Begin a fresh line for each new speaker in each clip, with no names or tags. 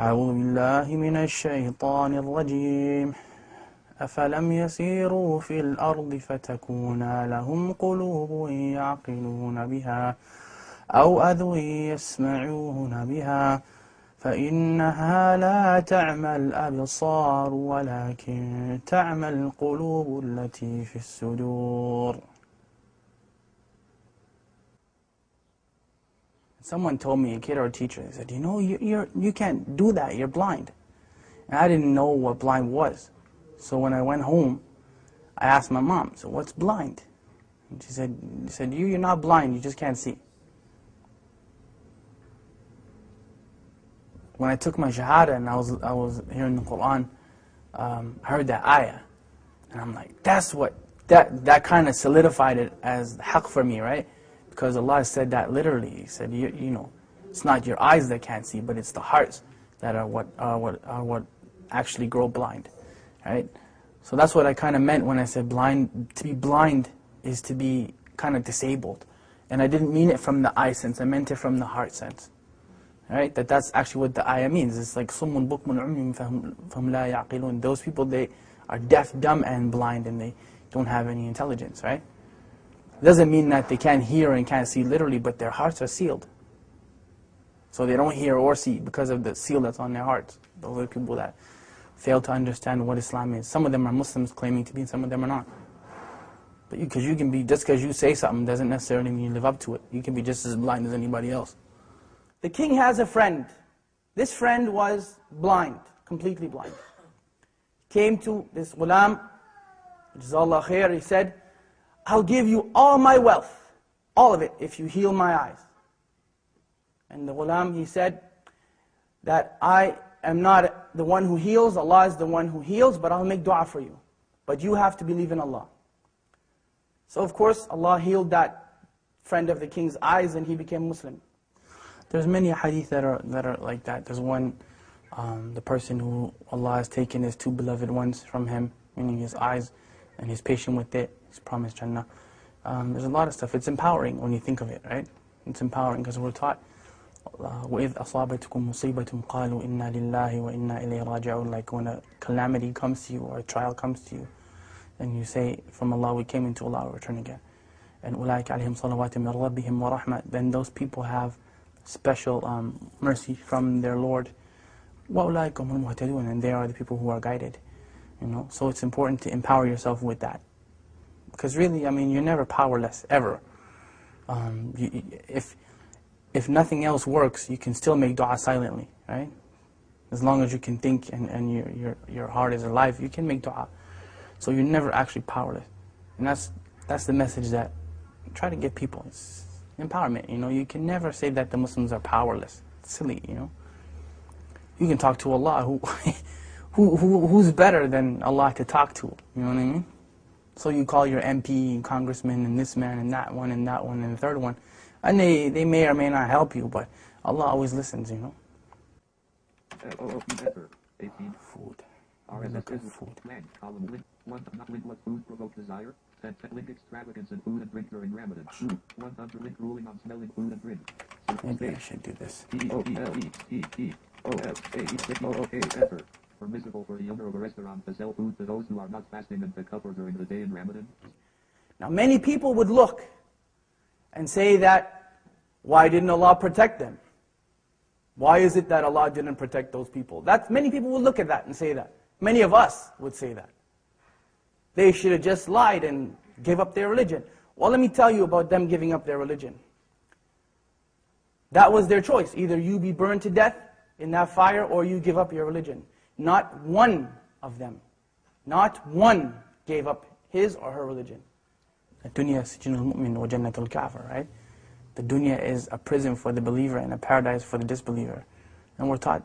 أعوذ بالله من الشيطان الرجيم أفلم يسيروا في الأرض فتكون لهم قلوب يعقلون بها أو أذن يسمعون بها فإنها لا تعمى الأبصار ولكن تعمى القلوب التي في الصدور. Someone told me, a kid or a teacher, they said, you know, you can't do that, you're blind. And I didn't know what blind was. So when I went home, I asked my mom, so what's blind? And she said, you're not blind, you just can't see. When I took my shahada and I was hearing the Quran, I heard that ayah. And I'm like, that kind of solidified it as the haqq for me, right? Because Allah said that literally. He said, you know, it's not your eyes that can't see, but it's the hearts that are what actually grow blind, right? So that's what I kind of meant when I said blind. To be blind is to be kind of disabled, and I didn't mean it from the eye sense. I meant it from the heart sense, right? That's actually what the ayah means. It's like summun bukmun umyun fahum la yaqilun. Those people, they are deaf, dumb, and blind, and they don't have any intelligence, right? It doesn't mean that they can't hear and can't see literally, but their hearts are sealed. So they don't hear or see because of the seal that's on their hearts. Those are people that fail to understand what Islam is. Some of them are Muslims claiming to be, and some of them are not. But because you can be, just because you say something doesn't necessarily mean you live up to it. You can be just as blind as anybody else. The king has a friend. This friend was blind, completely blind. Came to this ghulam, Jazakallah khair, he said, I'll give you all my wealth, all of it, if you heal my eyes. And the ghulam, he said that I am not the one who heals, Allah is the one who heals, but I'll make dua for you. But you have to believe in Allah. So of course, Allah healed that friend of the king's eyes and he became Muslim. There's many hadith that are like that. There's one, the person who Allah has taken his two beloved ones from him, meaning his eyes, and he's patient with it. He's promised Jannah. There's a lot of stuff. It's empowering when you think of it, right? It's empowering because we're taught, وَإِذْ أَصَابَتْكُمْ مُصِيبَةٌ قَالُوا إِنَّا لِلَّهِ وَإِنَّا إِلَيْهِ رَاجِعُونَ. Like when a calamity comes to you or a trial comes to you, and you say, from Allah we came, into Allah we return again. And أُولَٰئِكَ عَلَيْهِمْ صَلَوَاتٍ مِّن رَبِّهِمْ وَرَحْمَةٍ. Then those people have special mercy from their Lord. وَأُولَٰئِكَ هُمُ الْمُهْتَدُونَ. And they are the people who are guided. You know, so it's important to empower yourself with that. Because really, I mean, you're never powerless, ever. If nothing else works, you can still make dua silently, right? As long as you can think and your heart is alive, you can make dua. So you're never actually powerless. And that's the message that I try to give people. It's empowerment, you know. You can never say that the Muslims are powerless. It's silly, you know. You can talk to Allah, who's better than Allah to talk to, you know what I mean? So you call your MP and congressman and this man and that one and the third one. And they may or may not help you, but Allah always listens, you know. Food. Look at food.
What food provoke desire? Link extravagance in food and drink during Ramadan. 100 link ruling on smelling food and drink.
Maybe I should do this.
Permissible for the owner of a restaurant to sell food to those who are not fasting and pick up during the day in Ramadan.
Now many people would look and say that, why didn't Allah protect them? Why is it that Allah didn't protect those people? Many people would look at that and say that. Many of us would say that. They should have just lied and gave up their religion. Well, let me tell you about them giving up their religion. That was their choice. Either you be burned to death in that fire or you give up your religion. Not one of them, not one gave up his or her religion. الدنيا سجن المؤمن وجنة الكافر, right? The dunya is a prison for the believer and a paradise for the disbeliever. And we're taught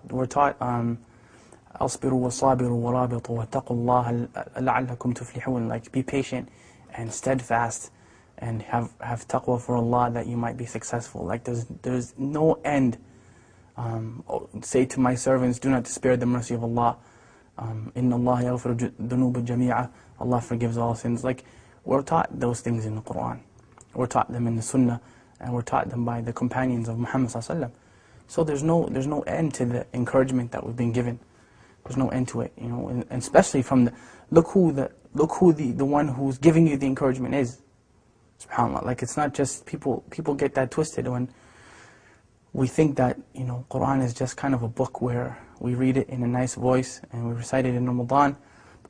أصبروا وصابروا ورابطوا واتقوا الله لعلكم تفلحون. Like be patient and steadfast and have taqwa for Allah that you might be successful. Like there's no end. Say to my servants, do not despair the mercy of Allah. Inna Allah yaghfiru dhunuba jami'a. Allah forgives all sins. Like we're taught those things in the Quran. We're taught them in the Sunnah, and we're taught them by the companions of Muhammad sallallahu alaihi wasallam. So there's no end to the encouragement that we've been given. There's no end to it, you know, and especially from look who the one who's giving you the encouragement is. SubhanAllah. Like, it's not just people get that twisted when we think that, you know, Quran is just kind of a book where we read it in a nice voice and we recite it in Ramadan,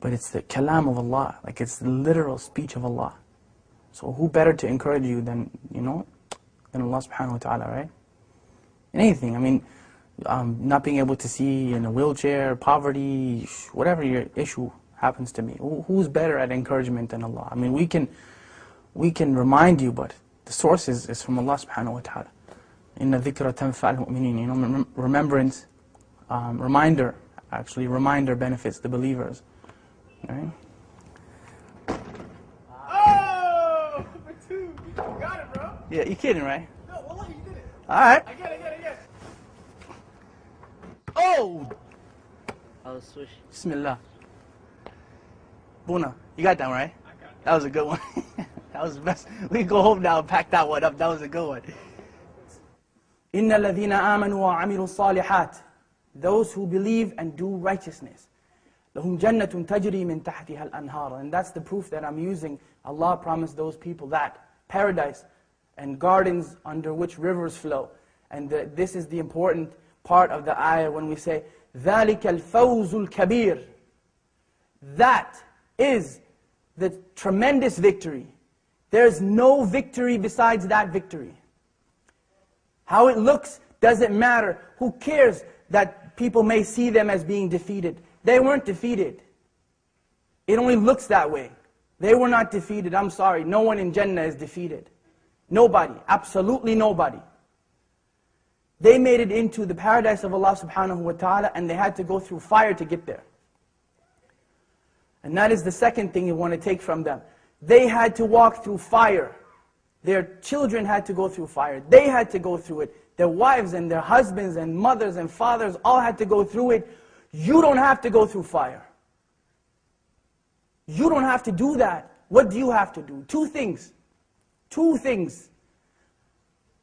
but it's the kalam of Allah, like it's the literal speech of Allah. So who better to encourage you than, you know, than Allah subhanahu wa ta'ala, right? In anything, I mean, not being able to see in a wheelchair, poverty, whatever your issue happens to me, who's better at encouragement than Allah? I mean, we can remind you, but the source is from Allah subhanahu wa ta'ala. Inna dhikra tanfa'al mu'minin. You know, remembrance, reminder benefits the believers. Right?
Oh, for two. You got it, bro.
Yeah, you kidding, right?
No, wallah, you did it.
All right.
I get it.
Oh!
I was swishing.
Bismillah. Buna, you got that one, right?
I got it.
That was a good one. That was the best. We can go home now and pack that one up. That was a good one. إِنَّ الَّذِينَ آمَنُوا وَعَمِلُوا الصَّالِحَاتِ. Those who believe and do righteousness. لَهُمْ جَنَّةٌ تَجْرِي مِنْ تَحْتِهَا الْأَنْهَارُ. And that's the proof that I'm using. Allah promised those people that. Paradise and gardens under which rivers flow. And this is the important part of the ayah when we say, ذَلِكَ الْفَوْزُ الْكَبِيرُ. That is the tremendous victory. There's no victory besides that victory. How it looks doesn't matter. Who cares that people may see them as being defeated? They weren't defeated. It only looks that way. They were not defeated. I'm sorry. No one in Jannah is defeated. Nobody. Absolutely nobody. They made it into the paradise of Allah subhanahu wa ta'ala, and they had to go through fire to get there. And that is the second thing you want to take from them. They had to walk through fire. Their children had to go through fire. They had to go through it. Their wives and their husbands and mothers and fathers all had to go through it. You don't have to go through fire. You don't have to do that. What do you have to do? Two things. Two things.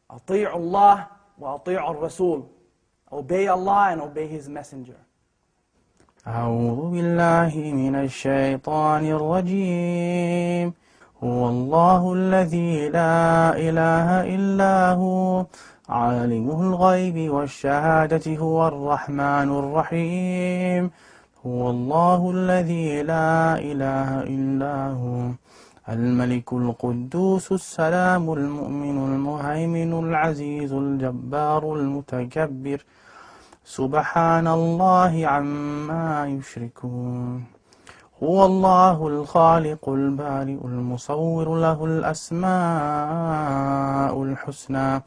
أطيعوا الله وأطيعوا الرسول. Obey Allah and obey His Messenger.
أعوذ بالله من الشيطان الرجيم هو الله الذي لا إله إلا هو عالم الغيب والشهادة هو الرحمن الرحيم هو الله الذي لا إله إلا هو الملك القدوس السلام المؤمن المهيمن العزيز الجبار المتكبر سبحان الله عما يشركون هو الله الخالق البارئ المصور له الأسماء الحسنى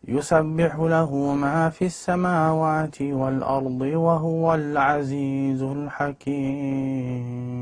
يسبح له ما في السماوات والأرض وهو العزيز الحكيم